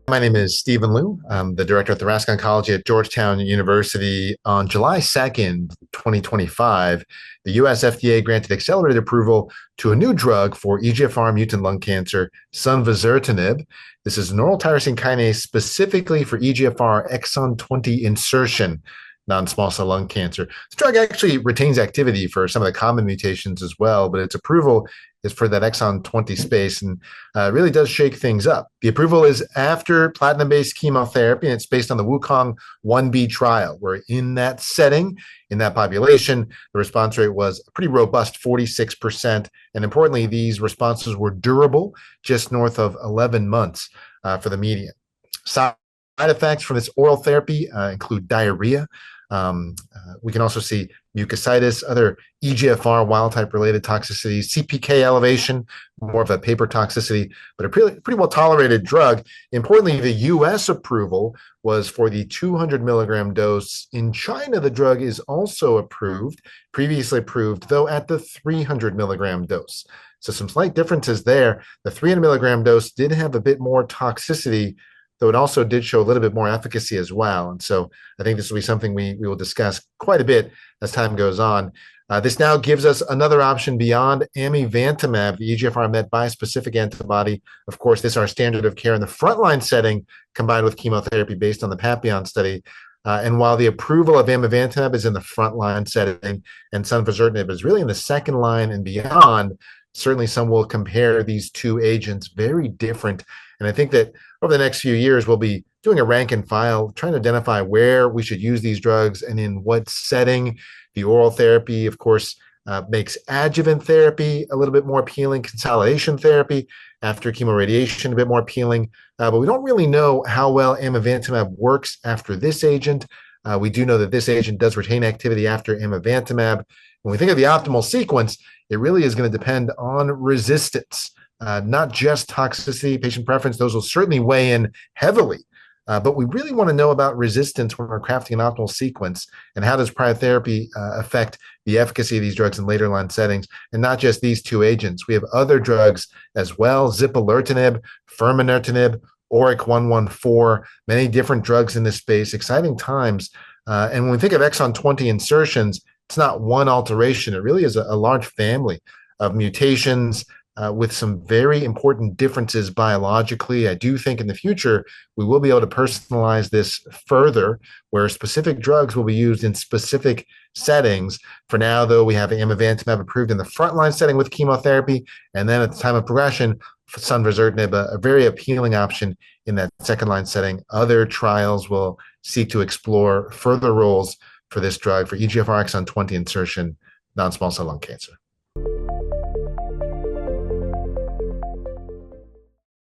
My name is Stephen Liu. I'm the director of Thoracic Oncology at Georgetown University. On July 2nd, 2025, the US FDA granted accelerated approval to a new drug for EGFR mutant lung cancer, Sunvozertinib. This is an oral tyrosine kinase specifically for EGFR exon 20 insertion, non-small cell lung cancer. This drug actually retains activity for some of the common mutations as well, but its approval is for that exon 20 space and really does shake things up. The approval is after platinum-based chemotherapy, and it's based on the Wukong 1B trial, where in that setting, in that population, the response rate was a pretty robust 46%. And importantly, these responses were durable, just north of 11 months for the median. Side effects from this oral therapy include diarrhea. We can also see mucositis, other EGFR wild-type related toxicities, CPK elevation, more of a paper toxicity, but a pretty well-tolerated drug. Importantly, the U.S. approval was for the 200 milligram dose. In China, the drug is also approved, previously approved, though at the 300 milligram dose. So some slight differences there. The 300 milligram dose did have a bit more toxicity, though it also did show a little bit more efficacy as well. And so I think this will be something we will discuss quite a bit as time goes on. This now gives us another option beyond amivantamab, the EGFR MET bispecific antibody. Of course, this is our standard of care in the frontline setting, combined with chemotherapy based on the Papillon study. And while the approval of amivantamab is in the frontline setting and sunvozertinib is really in the second line and beyond, certainly some will compare these two agents, very different. And I think that over the next few years, we'll be doing a rank and file, trying to identify where we should use these drugs and in what setting. The oral therapy, of course, makes adjuvant therapy a little bit more appealing, consolidation therapy after chemoradiation a bit more appealing. But we don't really know how well amivantamab works after this agent. We do know that this agent does retain activity after amivantamab. When we think of the optimal sequence, it really is going to depend on resistance. Not just toxicity, patient preference, those will certainly weigh in heavily. But we really want to know about resistance when we're crafting an optimal sequence, and how does prior therapy affect the efficacy of these drugs in later line settings, and not just these two agents. We have other drugs as well, zipalertinib, furmonertinib, ORIC-114, many different drugs in this space, exciting times. And when we think of exon 20 insertions, it's not one alteration. It really is a large family of mutations, with some very important differences biologically. I do think in the future, we will be able to personalize this further, where specific drugs will be used in specific settings. For now, though, we have amivantamab approved in the frontline setting with chemotherapy, and then at the time of progression, sunvozertinib, a very appealing option in that second line setting. Other trials will seek to explore further roles for this drug for EGFR exon 20 insertion, non-small cell lung cancer.